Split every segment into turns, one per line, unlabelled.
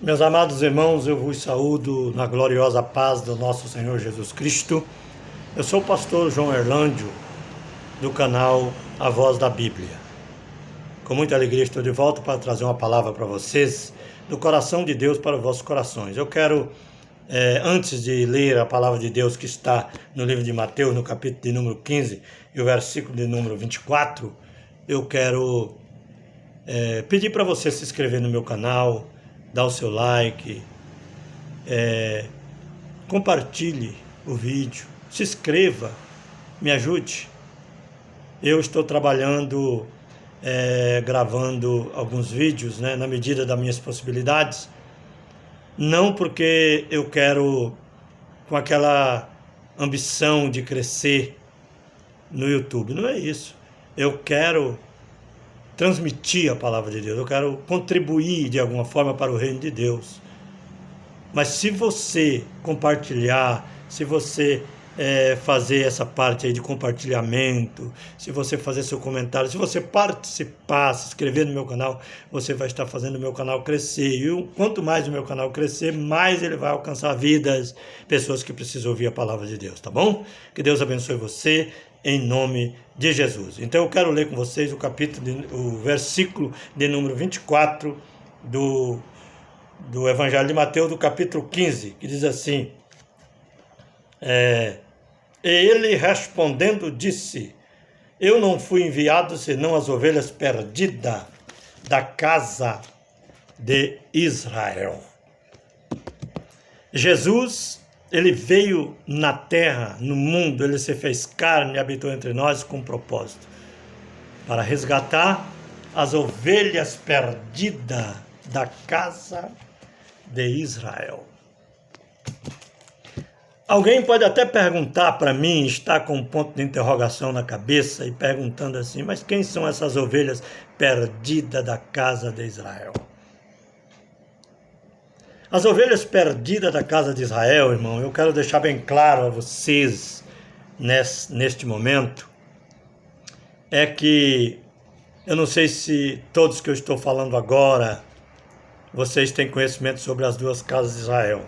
Meus amados irmãos, eu vos saúdo na gloriosa paz do nosso Senhor Jesus Cristo. Eu sou o pastor João Erlândio, do canal A Voz da Bíblia. Com muita alegria estou de volta para trazer uma palavra para vocês, do coração de Deus para os vossos corações. Eu quero, antes de ler a palavra de Deus que está no livro de Mateus, no capítulo de número 15 e o versículo de número 24, eu quero pedir para você se inscrever no meu canal, dar o seu like, compartilhe o vídeo, se inscreva, me ajude. Eu estou trabalhando, gravando alguns vídeos, na medida das minhas possibilidades, não porque eu quero com aquela ambição de crescer no YouTube, não é isso. Eu quero transmitir a palavra de Deus, eu quero contribuir de alguma forma para o reino de Deus. Mas se você compartilhar, se você fazer essa parte aí de compartilhamento, se você fazer seu comentário, se você participar, se inscrever no meu canal, você vai estar fazendo o meu canal crescer. E quanto mais o meu canal crescer, mais ele vai alcançar vidas, pessoas que precisam ouvir a palavra de Deus, tá bom? Que Deus abençoe você, em nome de Jesus. Então eu quero ler com vocês o versículo de número 24 do Evangelho de Mateus, do capítulo 15, que diz assim: E ele respondendo disse: Eu não fui enviado senão as ovelhas perdidas da casa de Israel. Jesus, ele veio na terra, no mundo, ele se fez carne e habitou entre nós com um propósito, para resgatar as ovelhas perdidas da casa de Israel. Alguém pode até perguntar para mim, está com um ponto de interrogação na cabeça e perguntando assim: mas quem são essas ovelhas perdidas da casa de Israel? As ovelhas perdidas da casa de Israel, irmão, eu quero deixar bem claro a vocês neste momento, é que eu não sei se todos que eu estou falando agora, vocês têm conhecimento sobre as duas casas de Israel.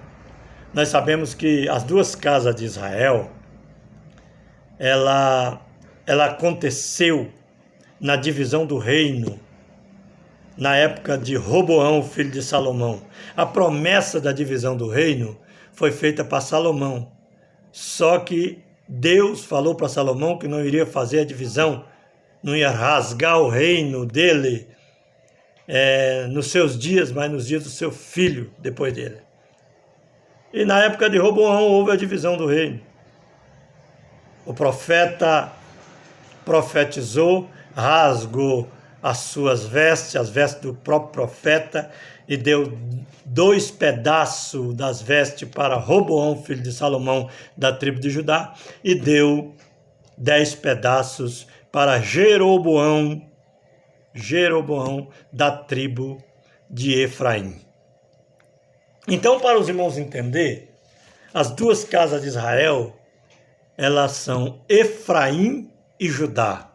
Nós sabemos que as duas casas de Israel, ela aconteceu na divisão do reino, na época de Roboão, filho de Salomão. A promessa da divisão do reino foi feita para Salomão. Só que Deus falou para Salomão que não iria fazer a divisão, não ia rasgar o reino dele nos seus dias, mas nos dias do seu filho depois dele. E na época de Roboão houve a divisão do reino. O profeta profetizou, rasgou as suas vestes, as vestes do próprio profeta, e deu 2 pedaços das vestes para Roboão, filho de Salomão, da tribo de Judá, e deu 10 pedaços para Jeroboão, da tribo de Efraim. Então, para os irmãos entender, as duas casas de Israel, elas são Efraim e Judá.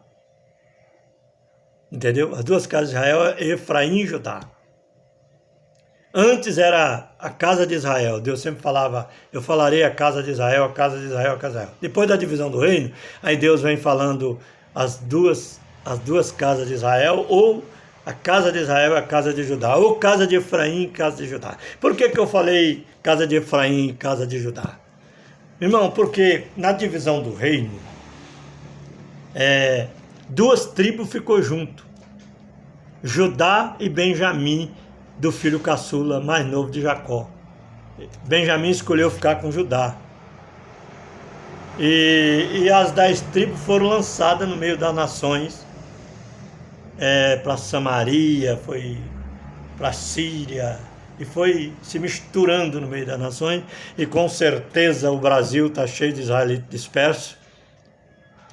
Entendeu? As duas casas de Israel é Efraim e Judá. Antes era a casa de Israel. Deus sempre falava: eu falarei a casa de Israel, a casa de Israel, a casa de Israel. Depois da divisão do reino, aí Deus vem falando as duas casas de Israel, ou a casa de Israel e a casa de Judá, ou casa de Efraim e casa de Judá. Por que eu falei casa de Efraim e casa de Judá? Irmão, porque na divisão do reino, 2 tribos ficou junto: Judá e Benjamim, do filho caçula mais novo de Jacó. Benjamim escolheu ficar com Judá. E as 10 tribos foram lançadas no meio das nações, para Samaria, foi para Síria, e foi se misturando no meio das nações. E com certeza o Brasil está cheio de israelitas dispersos.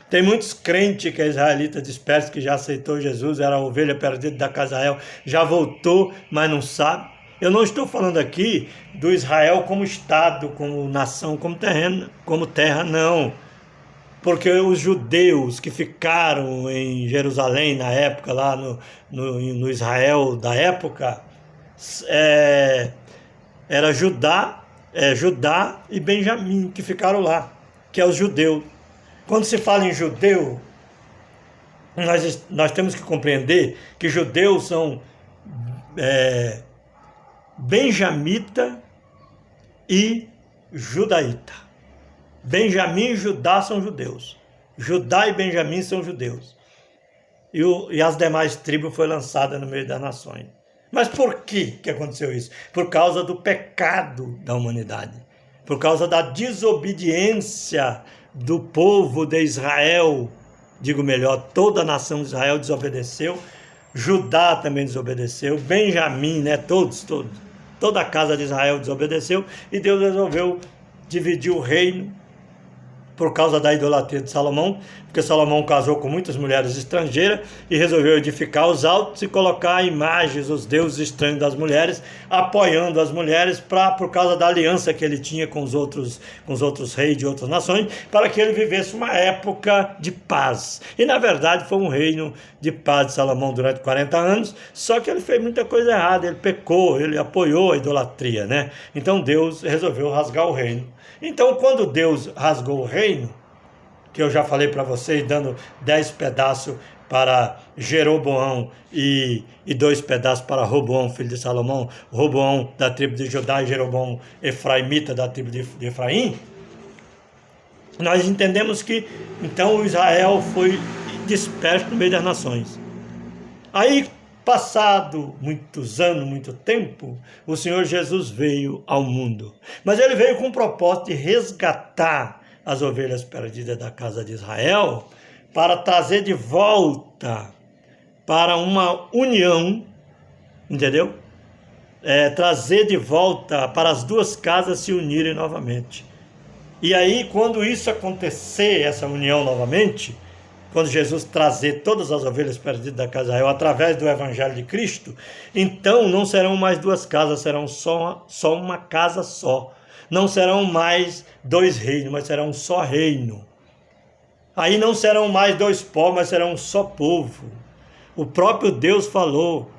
Tem muitos crentes que é israelita disperso, que já aceitou Jesus, era a ovelha perdida da casa de Israel, já voltou, mas não sabe. Eu não estou falando aqui do Israel como Estado, como nação, como terra, não. Porque os judeus que ficaram em Jerusalém na época, lá no Israel da época, Era Judá e Benjamim, que ficaram lá, que é os judeus. Quando se fala em judeu, nós temos que compreender que judeus são benjamita e judaíta. Benjamim e Judá são judeus. Judá e Benjamim são judeus. E as demais tribos foram lançadas no meio das nações. Mas por que aconteceu isso? Por causa do pecado da humanidade. Por causa da desobediência do povo de Israel. Digo melhor, toda a nação de Israel desobedeceu. Judá também desobedeceu. Benjamim, toda a casa de Israel desobedeceu. E Deus resolveu dividir o reino por causa da idolatria de Salomão, porque Salomão casou com muitas mulheres estrangeiras e resolveu edificar os altos e colocar imagens, os deuses estranhos das mulheres, apoiando as mulheres por causa da aliança que ele tinha com os outros reis de outras nações, para que ele vivesse uma época de paz. E na verdade foi um reino de paz de Salomão durante 40 anos, só que ele fez muita coisa errada, ele pecou, ele apoiou a idolatria, né? Então Deus resolveu rasgar o reino. Então, quando Deus rasgou o reino, que eu já falei para vocês, dando 10 pedaços para Jeroboão e 2 pedaços para Roboão, filho de Salomão, Roboão da tribo de Judá e Jeroboão efraimita da tribo de Efraim, nós entendemos que, então, o Israel foi disperso no meio das nações. Aí, passado muitos anos, muito tempo, o Senhor Jesus veio ao mundo. Mas ele veio com o propósito de resgatar as ovelhas perdidas da casa de Israel, para trazer de volta para uma união, entendeu? Trazer de volta para as duas casas se unirem novamente. E aí, quando isso acontecer, essa união novamente, quando Jesus trazer todas as ovelhas perdidas da casa de Israel através do Evangelho de Cristo, então não serão mais 2 casas, serão só uma casa só. Não serão mais 2 reinos, mas serão um só reino. Aí não serão mais 2 povos, mas serão um só povo. O próprio Deus falou: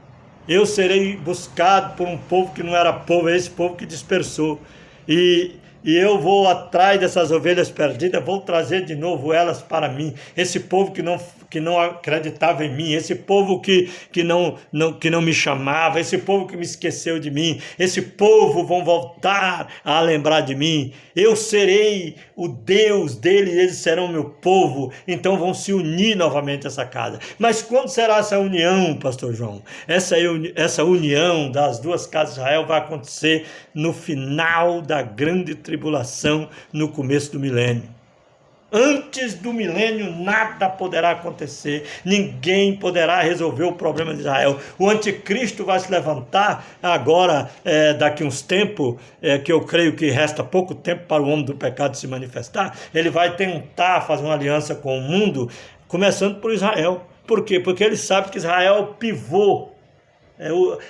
eu serei buscado por um povo que não era povo, é esse povo que dispersou. E eu vou atrás dessas ovelhas perdidas, vou trazer de novo elas para mim. Esse povo que não acreditava em mim, esse povo que não me chamava, esse povo que me esqueceu de mim, esse povo vão voltar a lembrar de mim. Eu serei o Deus deles, eles serão meu povo, então vão se unir novamente essa casa. Mas quando será essa união, pastor João? Essa união das 2 casas de Israel vai acontecer no final da grande tribulação, no começo do milênio. Antes do milênio nada poderá acontecer, ninguém poderá resolver o problema de Israel. O anticristo vai se levantar agora, daqui uns tempos, que eu creio que resta pouco tempo para o homem do pecado se manifestar. Ele vai tentar fazer uma aliança com o mundo, começando por Israel. Por quê? Porque ele sabe que Israel é o pivô.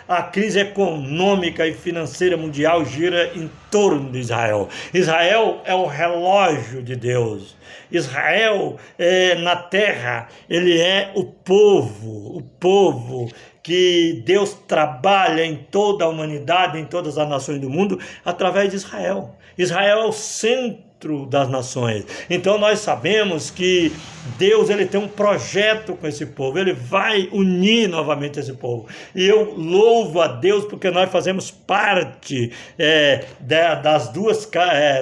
A crise econômica e financeira mundial gira em torno de Israel. Israel é o relógio de Deus. Israel, na terra, ele é o povo que Deus trabalha em toda a humanidade, em todas as nações do mundo, através de Israel. Israel é o centro das nações. Então nós sabemos que Deus ele tem um projeto com esse povo, ele vai unir novamente esse povo. E eu louvo a Deus porque nós fazemos parte das 2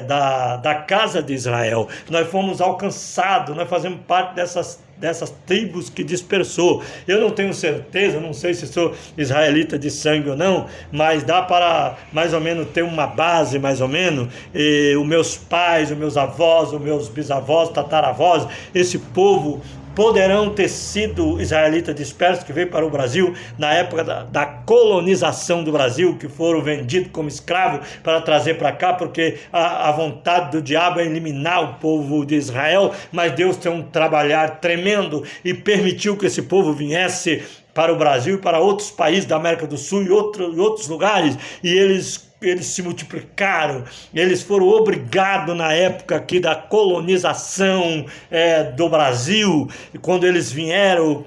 da casa de Israel. Nós fomos alcançados, nós fazemos parte dessas tribos que dispersou. Eu não tenho certeza, não sei se sou israelita de sangue ou não, mas dá para mais ou menos ter uma base, mais ou menos. E os meus pais, os meus avós, os meus bisavós, tataravós, esse povo poderão ter sido israelitas dispersos que veio para o Brasil na época da colonização do Brasil, que foram vendidos como escravos para trazer para cá, porque a vontade do diabo é eliminar o povo de Israel, mas Deus tem um trabalhar tremendo e permitiu que esse povo viesse para o Brasil e para outros países da América do Sul e outros lugares, e eles eles se multiplicaram, eles foram obrigados na época aqui da colonização do Brasil, quando eles vieram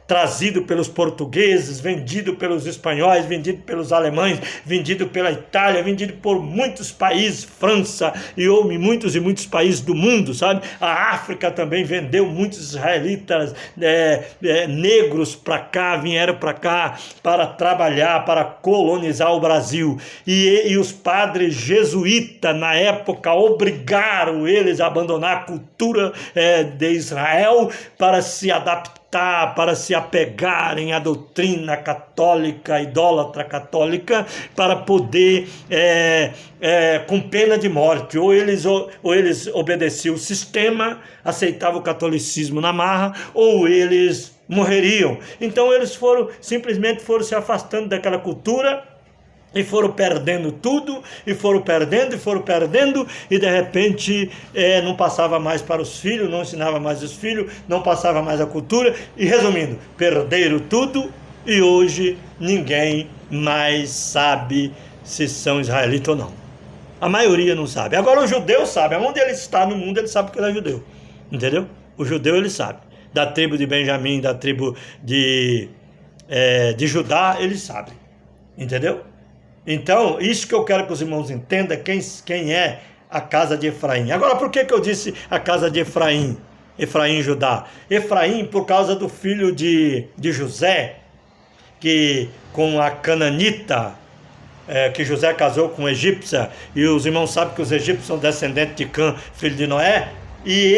trazidos pelos portugueses, vendidos pelos espanhóis, vendidos pelos alemães, vendidos pela Itália, vendidos por muitos países, França e muitos países do mundo, sabe? A África também vendeu muitos israelitas negros para cá, vieram para cá para trabalhar, para colonizar o Brasil. E os padres jesuítas, na época, obrigaram eles a abandonar a cultura de Israel para se adaptar, para se apegarem à doutrina católica, idólatra católica, para poder, com pena de morte, ou eles obedeciam o sistema, aceitavam o catolicismo na marra, ou eles morreriam. Então eles simplesmente foram se afastando daquela cultura, e foram perdendo tudo, e foram perdendo, e de repente não passava mais para os filhos, não ensinava mais os filhos, não passava mais a cultura, e resumindo, perderam tudo, e hoje ninguém mais sabe se são israelitas ou não. A maioria não sabe. Agora o judeu sabe, onde ele está no mundo ele sabe que ele é judeu, entendeu? O judeu ele sabe, da tribo de Benjamim, da tribo de Judá, ele sabe, entendeu? Então, isso que eu quero que os irmãos entendam, quem é a casa de Efraim. Agora, por que eu disse a casa de Efraim? Efraim e Judá. Efraim, por causa do filho de José, que com a cananita, que José casou com egípcia, e os irmãos sabem que os egípcios são descendentes de Cã, filho de Noé, e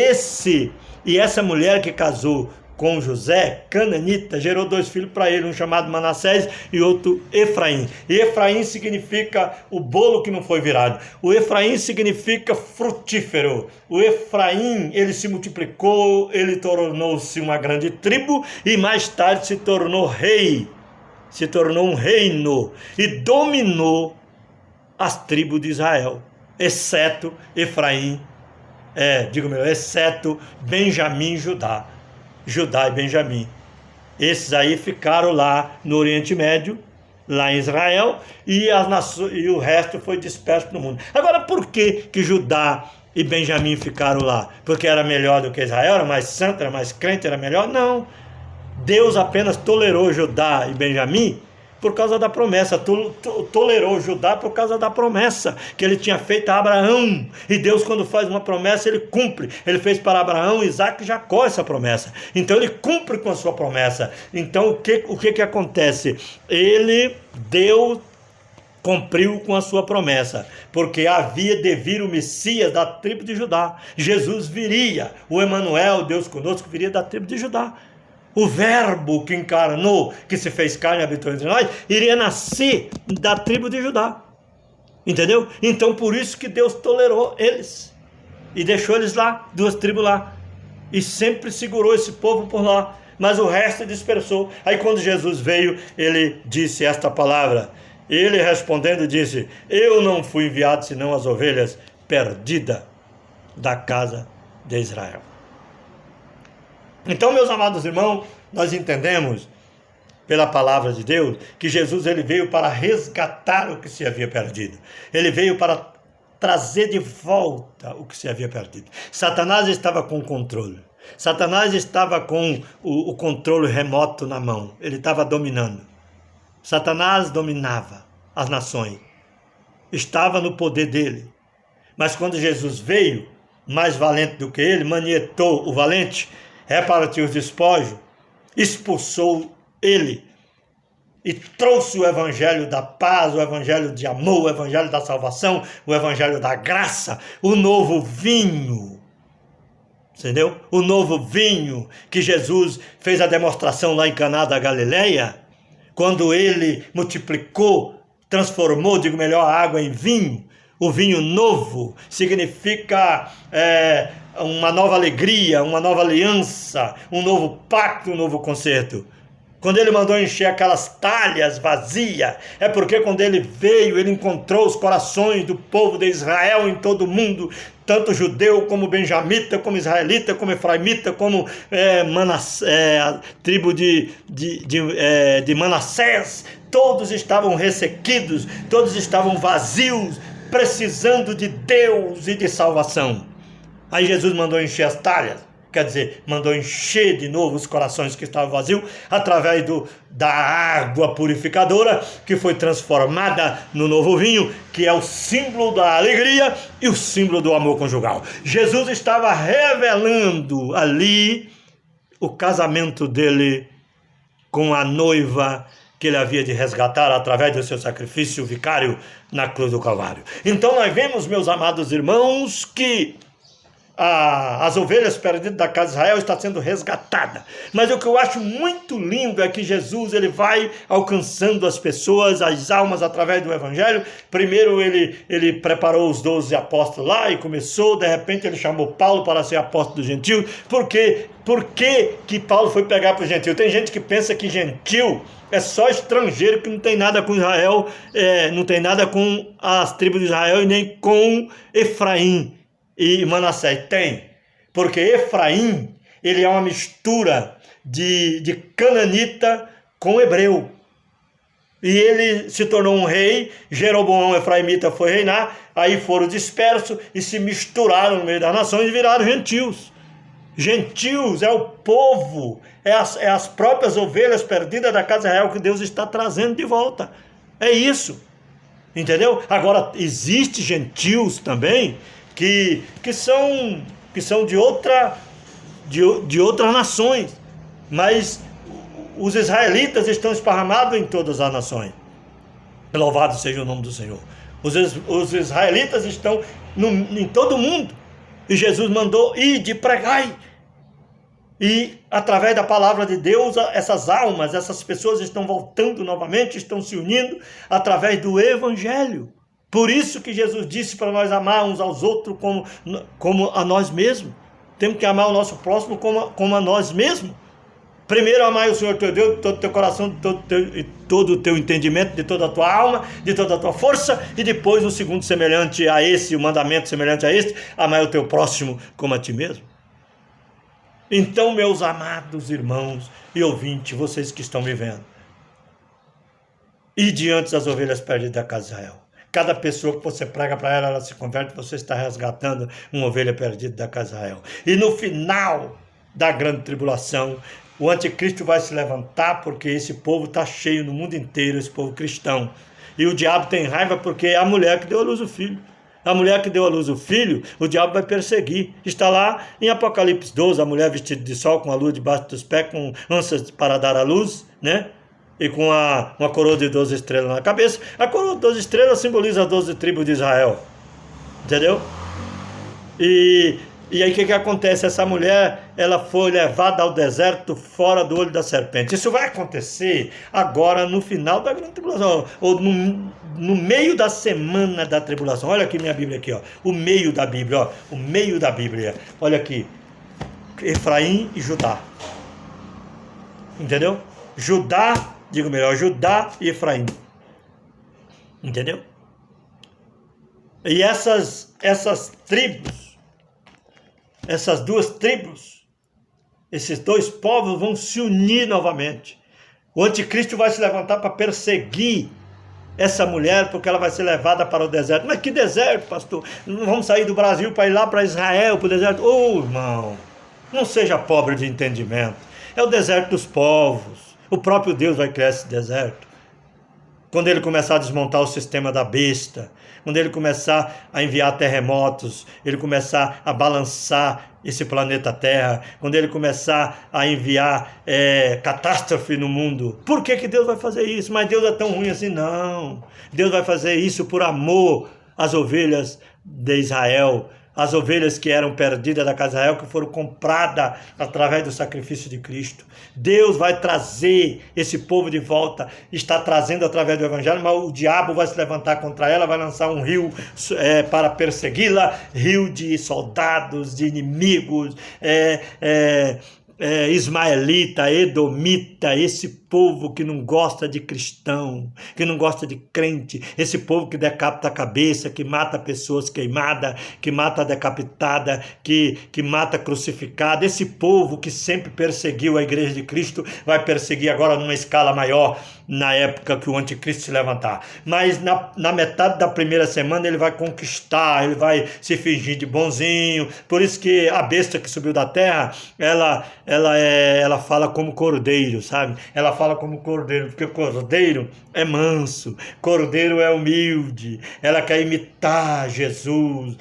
essa mulher que casou com José, cananita, gerou 2 filhos para ele, um chamado Manassés e outro Efraim. E Efraim significa o bolo que não foi virado. O Efraim significa frutífero. O Efraim, ele se multiplicou, ele tornou-se uma grande tribo e mais tarde se tornou rei, se tornou um reino e dominou as tribos de Israel, exceto Efraim, exceto Benjamim e Judá e Benjamim. Esses aí ficaram lá no Oriente Médio, lá em Israel, e o resto foi disperso no mundo. Agora, por que Judá e Benjamim ficaram lá? Porque era melhor do que Israel? Era mais santo, era mais crente, era melhor? Não. Deus apenas tolerou Judá e Benjamim por causa da promessa, tolerou Judá por causa da promessa que ele tinha feito a Abraão, e Deus, quando faz uma promessa, ele cumpre. Ele fez para Abraão, Isaac e Jacó essa promessa, então ele cumpre com a sua promessa. Então o que acontece? Deus cumpriu com a sua promessa, porque havia de vir o Messias da tribo de Judá. Jesus viria, o Emanuel, Deus conosco, viria da tribo de Judá. O verbo que encarnou, que se fez carne e habitou entre nós, iria nascer da tribo de Judá. Entendeu? Então por isso que Deus tolerou eles e deixou eles lá, 2 tribos lá, e sempre segurou esse povo por lá, mas o resto dispersou. Aí quando Jesus veio, ele disse esta palavra. Ele respondendo disse: eu não fui enviado senão as ovelhas perdidas da casa de Israel. Então, meus amados irmãos, nós entendemos pela palavra de Deus que Jesus ele veio para resgatar o que se havia perdido. Ele veio para trazer de volta o que se havia perdido. Satanás estava com o controle. Satanás estava com o controle remoto na mão. Ele estava dominando. Satanás dominava as nações. Estava no poder dele. Mas quando Jesus veio, mais valente do que ele, manietou o valente, repartiu os despojos, expulsou ele e trouxe o evangelho da paz, o evangelho de amor, o evangelho da salvação, o evangelho da graça, o novo vinho, entendeu? O novo vinho que Jesus fez a demonstração lá em Caná da Galileia, quando ele multiplicou, transformou, a água em vinho. O vinho novo significa uma nova alegria, uma nova aliança, um novo pacto, um novo concerto. Quando ele mandou encher aquelas talhas vazias, é porque quando ele veio, ele encontrou os corações do povo de Israel em todo o mundo, tanto judeu como benjamita, como israelita, como efraimita, como a tribo de Manassés, todos estavam ressequidos, todos estavam vazios, precisando de Deus e de salvação. Aí Jesus mandou encher as talhas, quer dizer, mandou encher de novo os corações que estavam vazios, através da água purificadora, que foi transformada no novo vinho, que é o símbolo da alegria e o símbolo do amor conjugal. Jesus estava revelando ali o casamento dele com a noiva que ele havia de resgatar através do seu sacrifício vicário na cruz do Calvário. Então nós vemos, meus amados irmãos, que as ovelhas perdidas da casa de Israel está sendo resgatada. Mas o que eu acho muito lindo é que Jesus ele vai alcançando as pessoas, as almas, através do Evangelho. Primeiro ele preparou os 12 apóstolos lá e começou, de repente ele chamou Paulo para ser apóstolo dos gentios. Por quê? Por que Paulo foi pegar para os gentios? Tem gente que pensa que gentil é só estrangeiro, que não tem nada com Israel, não tem nada com as tribos de Israel e nem com Efraim e Manassés. Tem, porque Efraim, ele é uma mistura de cananita com hebreu. E ele se tornou um rei, Jeroboão Efraimita foi reinar, aí foram dispersos e se misturaram no meio das nações e viraram gentios. Gentios é o povo, é as próprias ovelhas perdidas da casa de Israel que Deus está trazendo de volta. É isso, entendeu? Agora, existe gentios também que são de outras nações, mas os israelitas estão esparramados em todas as nações. Louvado seja o nome do Senhor. Os israelitas estão em todo o mundo, e Jesus mandou ir de pregai. E através da palavra de Deus, essas almas, essas pessoas estão voltando novamente, estão se unindo através do Evangelho. Por isso que Jesus disse para nós amar uns aos outros como a nós mesmos. Temos que amar o nosso próximo como a nós mesmos. Primeiro amar o Senhor teu Deus de todo o teu coração, de todo o teu entendimento, de toda a tua alma, de toda a tua força. E depois o segundo semelhante a esse, o mandamento semelhante a este, amar o teu próximo como a ti mesmo. Então, meus amados irmãos e ouvintes, vocês que estão me vendo, e diante das ovelhas perdidas da casa de Israel. Cada pessoa que você prega para ela, ela se converte, você está resgatando uma ovelha perdida da casa de Israel. E no final da grande tribulação, o anticristo vai se levantar, porque esse povo está cheio no mundo inteiro, esse povo cristão. E o diabo tem raiva porque é a mulher que deu à luz o filho. A mulher que deu à luz o filho, o diabo vai perseguir. Está lá em Apocalipse 12, a mulher vestida de sol, com a lua debaixo dos pés, com anças para dar à luz, né? E com uma coroa de 12 estrelas na cabeça. A coroa de 12 estrelas simboliza as 12 tribos de Israel. Entendeu? E aí o que acontece? Essa mulher, ela foi levada ao deserto fora do olho da serpente. Isso vai acontecer agora no final da grande tribulação, ou no meio da semana da tribulação. Olha aqui minha Bíblia aqui, ó. O meio da Bíblia, ó. O meio da Bíblia. Olha aqui. Efraim e Judá. Entendeu? Judá, digo melhor, Judá e Efraim. Entendeu? E essas tribos, essas duas tribos, esses dois povos vão se unir novamente. O anticristo vai se levantar para perseguir essa mulher, porque ela vai ser levada para o deserto. Mas que deserto, pastor? Não vamos sair do Brasil para ir lá para Israel, para o deserto? Irmão, não seja pobre de entendimento. É o deserto dos povos. O próprio Deus vai criar esse deserto. Quando ele começar a desmontar o sistema da besta, quando ele começar a enviar terremotos, ele começar a balançar esse planeta Terra, quando ele começar a enviar catástrofe no mundo. Por que Deus vai fazer isso? Mas Deus é tão ruim assim? Não. Deus vai fazer isso por amor às ovelhas de Israel, as ovelhas que eram perdidas da casa de Israel, que foram compradas através do sacrifício de Cristo. Deus vai trazer esse povo de volta, está trazendo através do Evangelho, mas o diabo vai se levantar contra ela, vai lançar um rio para persegui-la, rio de soldados, de inimigos, ismaelita, edomita, esse povo que não gosta de cristão, que não gosta de crente, esse povo que decapita a cabeça, que mata pessoas queimadas, que mata decapitada, que mata crucificada, esse povo que sempre perseguiu a igreja de Cristo, vai perseguir agora numa escala maior, na época que o anticristo se levantar. Mas na metade da primeira semana ele vai conquistar, ele vai se fingir de bonzinho. Por isso que a besta que subiu da terra, ela fala como cordeiro, sabe? Ela fala como cordeiro, porque cordeiro é manso, cordeiro é humilde, ela quer imitar Jesus.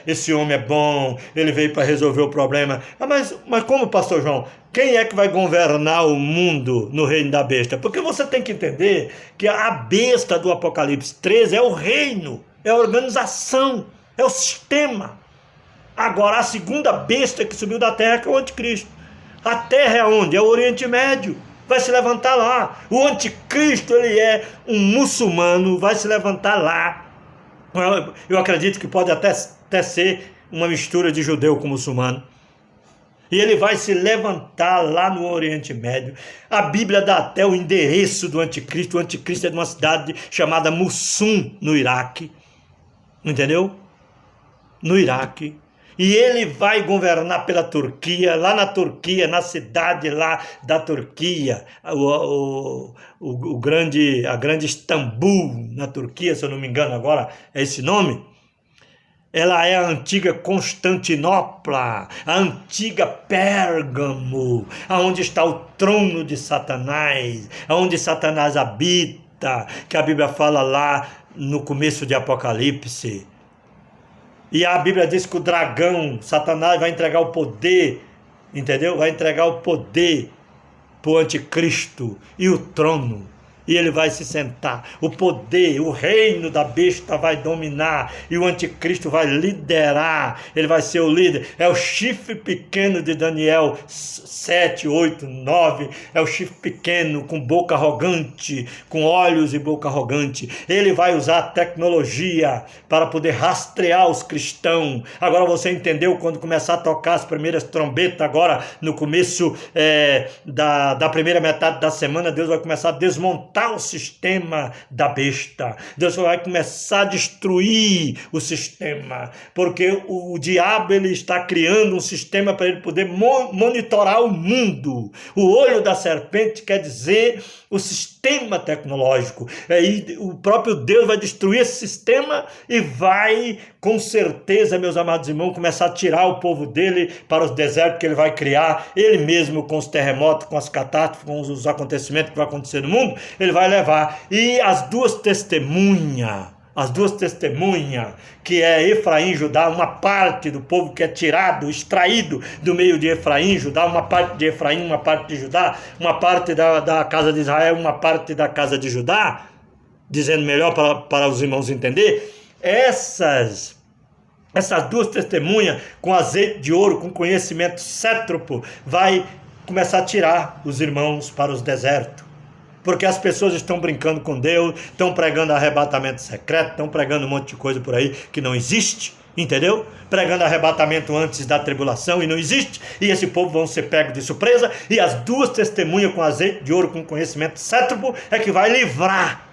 Esse homem é bom, ele veio para resolver o problema. Mas como, pastor João? Quem é que vai governar o mundo no reino da besta? Porque você tem que entender que a besta do Apocalipse 13 é o reino, é a organização, é o sistema. Agora, a segunda besta que subiu da terra, que é o anticristo. A terra é onde? É o Oriente Médio. Vai se levantar lá. O anticristo, ele é um muçulmano, vai se levantar lá. Eu acredito que pode até ser uma mistura de judeu com muçulmano. E ele vai se levantar lá no Oriente Médio. A Bíblia dá até o endereço do anticristo. O anticristo é de uma cidade chamada Mussum, no Iraque. Entendeu? No Iraque. E ele vai governar pela Turquia, lá na Turquia, na cidade lá da Turquia, a grande Istambul, na Turquia, se eu não me engano agora é esse nome. Ela é a antiga Constantinopla, a antiga Pérgamo, aonde está o trono de Satanás, aonde Satanás habita, que a Bíblia fala lá no começo de Apocalipse. E a Bíblia diz que o dragão, Satanás, vai entregar o poder, entendeu? Vai entregar o poder para o anticristo e o trono. E ele vai se sentar. O poder, o reino da besta vai dominar. E o anticristo vai liderar. Ele vai ser o líder. É o chifre pequeno de Daniel 7, 8, 9. É o chifre pequeno, com boca arrogante, com olhos e boca arrogante. Ele vai usar a tecnologia para poder rastrear os cristãos. Agora você entendeu quando começar a tocar as primeiras trombetas, agora no começo da primeira metade da semana, Deus vai começar a desmontar o sistema da besta. Deus vai começar a destruir o sistema, porque o diabo, ele está criando um sistema para ele poder monitorar o mundo. O olho da serpente quer dizer o sistema tecnológico. E o próprio Deus vai destruir esse sistema e vai, com certeza, meus amados irmãos, começar a tirar o povo dele para os desertos que ele vai criar, ele mesmo, com os terremotos, com as catástrofes, com os acontecimentos que vai acontecer no mundo, ele vai levar. E as duas testemunhas, que é Efraim e Judá, uma parte do povo que é tirado, extraído do meio de Efraim e Judá, uma parte de Efraim, uma parte de Judá, uma parte da casa de Israel, uma parte da casa de Judá, dizendo melhor para os irmãos entender, essas duas testemunhas com azeite de ouro, com conhecimento cétropo, vai começar a tirar os irmãos para os desertos. Porque as pessoas estão brincando com Deus, estão pregando arrebatamento secreto, estão pregando um monte de coisa por aí que não existe, entendeu? Pregando arrebatamento antes da tribulação e não existe, e esse povo vão ser pegos de surpresa, e as duas testemunhas com azeite de ouro, com conhecimento cétropo, é que vai livrar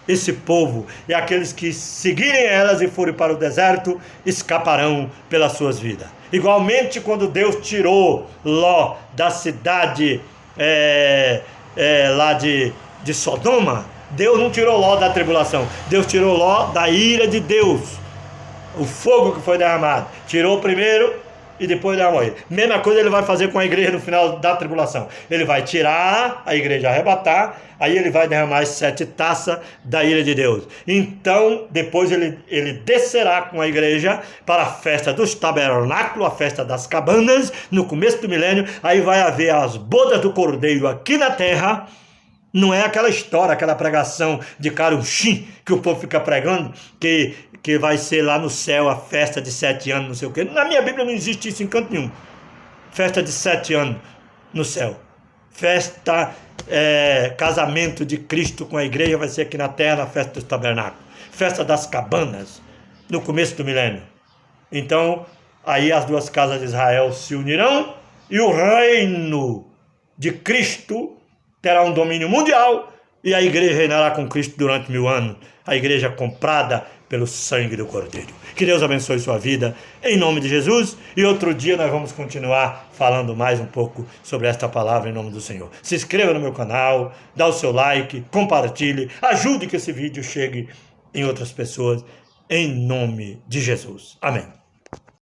esse povo, e aqueles que seguirem elas e forem para o deserto, escaparão pelas suas vidas. Igualmente, quando Deus tirou Ló da cidade lá de Sodoma, Deus não tirou Ló da tribulação, Deus tirou Ló da ira de Deus, o fogo que foi derramado, tirou primeiro e depois derramou ele. Mesma coisa ele vai fazer com a igreja no final da tribulação, ele vai tirar a igreja, arrebatar, aí ele vai derramar as 7 taças da ira de Deus. Então depois ele descerá com a igreja para a festa dos tabernáculos, a festa das cabanas, no começo do milênio. Aí vai haver as bodas do cordeiro aqui na terra. Não é aquela história, aquela pregação de Caruchim que o povo fica pregando, que vai ser lá no céu a festa de 7 anos, não sei o quê. Na minha Bíblia não existe isso em canto nenhum. Festa de 7 anos no céu. Festa, casamento de Cristo com a igreja vai ser aqui na terra, na festa dos tabernáculos. Festa das cabanas, no começo do milênio. Então, aí as duas casas de Israel se unirão e o reino de Cristo terá um domínio mundial e a igreja reinará com Cristo durante 1000 anos. A igreja comprada pelo sangue do Cordeiro. Que Deus abençoe sua vida, em nome de Jesus. E outro dia nós vamos continuar falando mais um pouco sobre esta palavra em nome do Senhor. Se inscreva no meu canal, dá o seu like, compartilhe, ajude que esse vídeo chegue em outras pessoas, em nome de Jesus. Amém.